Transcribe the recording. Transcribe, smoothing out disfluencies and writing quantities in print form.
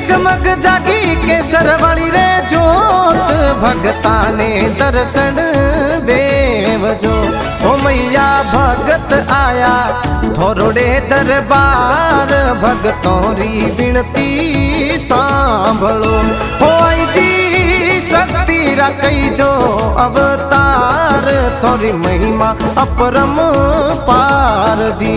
जगमग जागी केसर वाली रे जोत भगता ने दर्शन देवजो। ओ मैया भगत आया थोड़े दरबार भगतों री विनती सांभलो। हो आई जी शक्ति रखई जो अवतार थोड़ी महिमा अपरम पार जी।